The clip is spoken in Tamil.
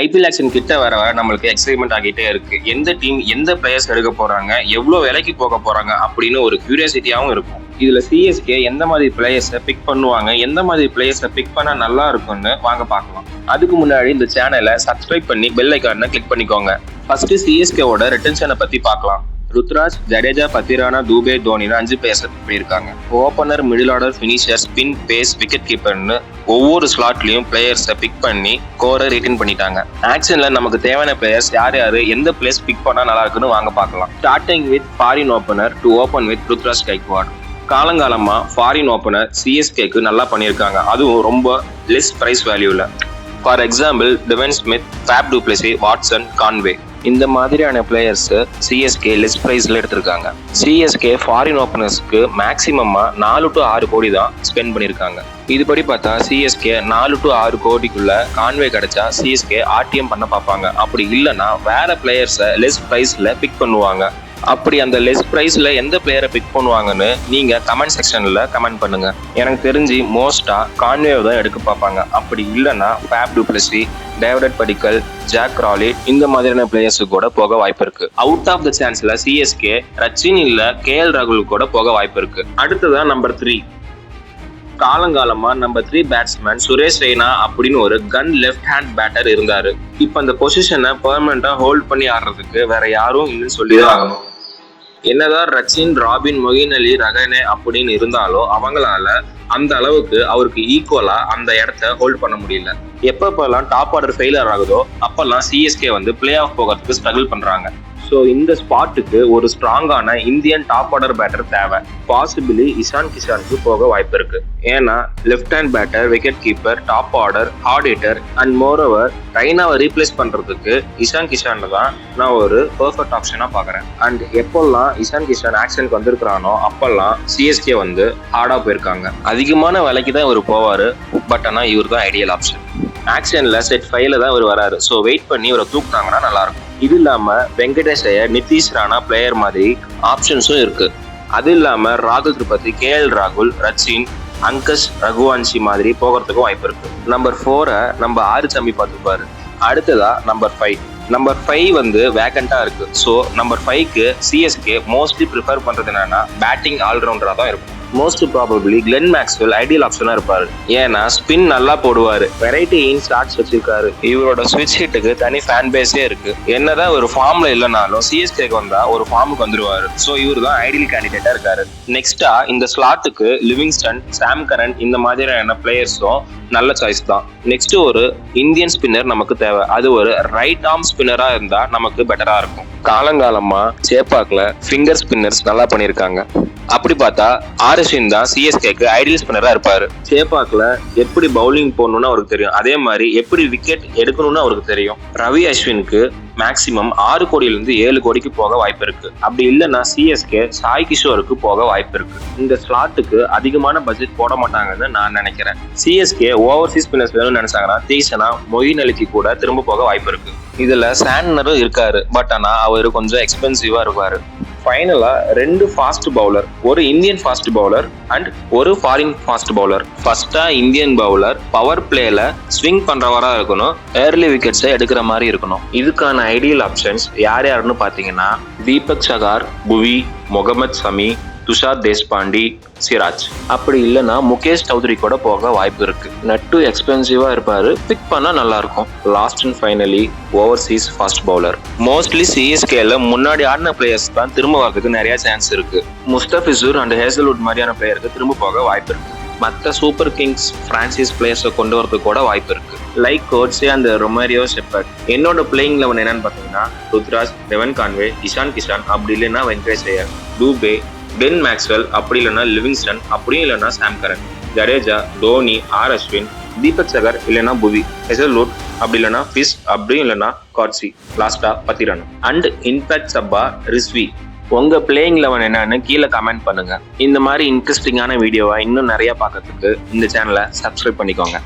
ஐபிஎல் ஆக்ஷன் கிட்ட வர நம்மளுக்கு எக்ஸைட்மெண்ட் ஆகிட்டே இருக்கு. எந்த டீம் எந்த பிளேயர்ஸ் எடுக்க போறாங்க, எவ்வளவு விலைக்கு போக போறாங்க அப்படின்னு ஒரு கியூரியாசிட்டியாவும் இருக்கும். இதுல சிஎஸ்கே எந்த மாதிரி பிளேயர்ஸை பிக் பண்ணுவாங்க, எந்த மாதிரி பிளேயர்ஸை பிக் பண்ணா நல்லா இருக்கும்னு வாங்க பார்க்கலாம். அதுக்கு முன்னாடி இந்த சேனலை சப்ஸ்கிரைப் பண்ணி பெல் ஐகானை கிளிக் பண்ணிக்கோங்க. ஃபர்ஸ்ட் சிஎஸ்கேவோட ரிட்டன்ஷனை பத்தி பார்க்கலாம். ருத்ராஜ், ஜடேஜா, பத்திரானா, தூபே, தோனின்னு 5 பிளேயர்ஸ் பண்ணியிருக்காங்க. Opener, middle order, finisher, spin, pace, wicket கீப்பர்னு ஒவ்வொரு ஸ்லாட்லயும் பிளேயர்ஸை பிக் பண்ணி கோரை ரிட்டன் பண்ணிட்டாங்க. ஆக்ஷன்ல நமக்கு தேவையான பிளேயர்ஸ் யார் யாரு எந்த பிளேஸ் பிக் பண்ணா நல்லா இருக்குன்னு வாங்க பார்க்கலாம். Starting with foreign opener to open with Ruturaj Gaikwad. காலங்காலமா ஃபாரின் ஓப்பனர் சிஎஸ்கேக்கு நல்லா பண்ணியிருக்காங்க, அதுவும் ரொம்ப லெஸ் பிரைஸ் வேல்யூல. For example Devon Smith, Faf du Plessis, Watson, Conway இந்த மாதிரியான பிளேயர்ஸ் சிஎஸ்கே லெஸ் பிரைஸ்ல எடுத்திருக்காங்க. சிஎஸ்கே ஃபாரின் ஓப்பனர்ஸ்க்கு மேக்சிமமா 4 to 6 கோடி தான் ஸ்பெண்ட் பண்ணியிருக்காங்க. இதுபடி பார்த்தா சிஎஸ்கே 4 to 6 கோடிக்குள்ள கான்வே கிடைச்சா சிஎஸ்கே ஆர்டிஎம் பண்ண பார்ப்பாங்க. அப்படி இல்லைன்னா வேற பிளேயர்ஸை லெஸ் பிரைஸ்ல பிக் பண்ணுவாங்க. அப்படி அந்த லெஸ் பிரைஸ்ல எந்த பிளேயரை பிக் பண்ணுவாங்கன்னு நீங்க கமெண்ட் செக்ஷன்ல கமெண்ட் பண்ணுங்க. எனக்கு தெரிஞ்சு மோஸ்டா கான்வே தான் எடுக்க பார்ப்பாங்க. அப்படி இல்லைன்னா Faf du Plessis, David Padikkal, ஜாக் ராலி இந்த மாதிரியான பிளேயர்ஸு கூட போக வாய்ப்பு இருக்கு. அவுட் ஆஃப் த சான்ஸ்ல சிஎஸ்கே ரச்சின் இல்ல கேஎல் ராகுல் கூட போக வாய்ப்பு இருக்கு. அடுத்ததான் நம்பர் 3. காலங்காலமா நம்பர் 3 பேட்ஸ்மேன் சுரேஷ் ரெய்னா அப்படின்னு ஒரு கன் லெஃப்ட் ஹேண்ட் பேட்டர் இருந்தாரு. இப்ப அந்த பொசிஷனை பெர்மனண்டா ஹோல்ட் பண்ணி ஆடுறதுக்கு வேற யாரும் இல்லைன்னு சொல்லிதான் ஆகணும். என்னதான் ரச்சின், ராபின், மொயின் அலி, ரஹனே அப்படின்னு இருந்தாலும் அவங்களால அந்த அளவுக்கு அவருக்கு ஈக்குவலா அந்த இடத்த ஹோல்ட் பண்ண முடியல. எப்பப்பெல்லாம் டாப் ஆர்டர் ஃபெயிலியர் ஆகுதோ அப்பெல்லாம் சிஎஸ்கே பிளே ஆஃப் போகிறதுக்கு ஸ்ட்ரகிள் பண்றாங்க. ஸோ இந்த ஸ்பாட்டுக்கு ஒரு ஸ்ட்ராங்கான இந்தியன் டாப் ஆர்டர் பேட்டர் தேவை. பாசிபிளி இஷான் கிஷானுக்கு போக வாய்ப்பு இருக்கு. ஏன்னா left hand batter, wicket keeper, top order, hard hitter and moreover ரெய்னாவை ரீப்ளேஸ் பண்றதுக்கு இஷான் கிஷான் தான் நான் ஒரு பெர்ஃபெக்ட் ஆப்ஷனா பாக்குறேன். அண்ட் எப்பெல்லாம் இஷான் கிஷான் ஆக்ஷனுக்கு வந்திருக்கிறானோ அப்பெல்லாம் சிஎஸ்கே ஹார்டா போயிருக்காங்க. அதிகமான விலைக்கு தான் இவர் போவாரு, பட் ஆனா இவர் தான் ஐடியல் ஆப்ஷன். ஆக்ஷன்ல செட் 5ல தான் இவர் வராரு. ஸோ வெயிட் பண்ணி இவரை தூக்குனாங்கன்னா நல்லா இருக்கும். இது இல்லாம வெங்கடேஷ் ஐயர், நிதிஷ் ராணா பிளேயர் மாதிரி ஆப்ஷன்ஸும் இருக்கு. அது இல்லாம ராகுல் திரிபாதி, கேஎல் ராகுல், ரச்சின், அங்கஷ் ரகுவன்ஷி மாதிரி போகிறதுக்கும் வாய்ப்பு இருக்கு. நம்பர் 4 நம்ம ஆறுசாமி பார்த்துப்பாரு. அடுத்ததா நம்பர் 5. நம்பர் 5 வேகண்டா இருக்கு. ஸோ நம்பர் 5க்கு சிஎஸ்கே மோஸ்ட்லி ப்ரிஃபர் பண்றது என்னன்னா பேட்டிங் ஆல்ரவுண்டரா தான் இருக்கும். Most probably Glenn Maxwell ideal ஆப்ஷனா இருப்பாரு. ஏன்னா ஸ்பின் நல்லா போடுவாரு, வெரைட்டி இன் ஷாட்ஸ் வச்சிருக்காரு. இவரோட ஸ்விட்ச் ஹிட்டுக்கு தனி ஃபேன் பேஸே இருக்கு. என்னதான் ஒரு ஃபார்ம்ல இல்லைனாலும் சிஎஸ்கேக்கு வந்தா ஒரு ஃபார்முக்கு வந்துருவாரு. ஸோ இவர் தான் ஐடியல் கேண்டிடேட்டா இருக்காரு. நெக்ஸ்டா இந்த ஸ்லாட்டுக்கு லிவிங்ஸ்டன், சாம் கரன் இந்த மாதிரியான பிளேயர்ஸும் நல்ல சாய்ஸ் தான். நெக்ஸ்ட் ஒரு இந்தியன் ஸ்பின்னர் நமக்கு தேவை. அது ஒரு ரைட் ஆர்ம் ஸ்பின்னரா இருந்தா நமக்கு பெட்டரா இருக்கும். காலங்காலமா சேப்பாக்ல ஃபிங்கர் ஸ்பின்னர்ஸ் நல்லா பண்ணியிருக்காங்க. அப்படி பார்த்தா ஆர்எஸ்வின் தான் சிஎஸ்கேக்கு ஐடியல் ஸ்பின்னரா இருப்பாரு. சேப்பாக்ல எப்படி பவுலிங் போடணும்னு அவருக்கு தெரியும், அதே மாதிரி எப்படி விக்கெட் எடுக்கணும்னு அவருக்கு தெரியும். ரவி அஸ்வினுக்கு மேக்சிமம் 6 கோடியிலிருந்து 7 கோடிக்கு போக வாய்ப்பு இருக்கு. அப்படி இல்லைன்னா சிஎஸ்கே சாய் கிஷோருக்கு போக வாய்ப்பு இருக்கு. இந்த ஸ்லாட்டுக்கு அதிகமான பட்ஜெட் போட மாட்டாங்கன்னு நான் நினைக்கிறேன். சிஎஸ்கே ஓவர்சீஸ் ஸ்பின்னர்ஸ் வேணும்னு நினைச்சாங்கன்னா தீக்ஷனா, மொயின் அலிக்கு கூட திரும்ப போக வாய்ப்பு இருக்கு. இதுல சாண்டனரும் இருக்காரு, பட் ஆனா அவரு கொஞ்சம் எக்ஸ்பென்சிவா இருப்பாரு. ஃபைனலா 2 ஃபாஸ்ட் பவுலர், ஒரு இந்தியன் ஃபாஸ்ட் பவுலர் அண்ட் ஒரு ஃபாரின் ஃபாஸ்ட் பவுலர். ஃபர்ஸ்டா இந்தியன் பவுலர் பவர் பிளேல ஸ்விங் பண்றவரா இருக்கணும், ஏர்லி விக்கெட்ஸை எடுக்கிற மாதிரி இருக்கணும். இதுக்கான ஐடியல் ஆப்ஷன்ஸ் யார் யாருன்னு பாத்தீங்கன்னா தீபக் சகார், புவி, முகமது சமி, துஷார் தேஷ்பாண்டி, சிராஜ். அப்படி இல்லைன்னா முகேஷ் சௌத்ரி கூட போக வாய்ப்பு இருக்கு. நட்டு எக்ஸ்பென்சிவா இருப்பாரு, பிக் பண்ணா நல்லா இருக்கும். Last and finally overseas fast bowler. Mostly சிஎஸ்கேல முன்னாடி ஆடின பிளேயர்ஸ் தான் திரும்ப வரதுக்கு நிறைய சான்ஸ் இருக்கு. முஸ்தபிசூர் அண்ட் ஹேசல்வுட் மாதிரியான பிளேயருக்கு திரும்ப போக வாய்ப்பு இருக்கு. மற்ற சூப்பர் கிங்ஸ் பிரான்சிஸ் பிளேயர்ஸை கொண்டு வரதுக்கு கூட வாய்ப்பு இருக்கு, லைக் கோட்ஸே அந்த ரொமாரியோ ஷெப்பர்ட். என்னோட பிளேயிங் லெவன் என்னன்னு பார்த்தீங்கன்னா ருத்ராஜ், டெவன் கான்வே, இஷான் கிஷான், அப்படி இல்லைன்னா வெங்கடேஷ் ஐயர், தூபே, கிளென் மேக்ஸ்வெல், அப்படி இல்லைன்னா லிவிங்ஸ்டன், அப்படியும் இல்லைன்னா சாம் கரன், ஜடேஜா, தோனி, ஆர் அஸ்வின், தீபக் சகர் இல்லைன்னா புவி, ஹெசல்வுட், அப்படி இல்லைன்னா ஃபிஷ், அப்படியும் இல்லைன்னா காட்சி, லாஸ்டா பத்திரானா அண்ட் இன்ஃபேக்ட் சப்பா, ரிஸ்வி. உங்க பிளேயிங் லெவன் என்னன்னு கீழே கமெண்ட் பண்ணுங்க. இந்த மாதிரி இன்ட்ரெஸ்டிங்கான வீடியோவை இன்னும் நிறைய பார்க்கறதுக்கு இந்த சேனலை சப்ஸ்கிரைப் பண்ணிக்கோங்க.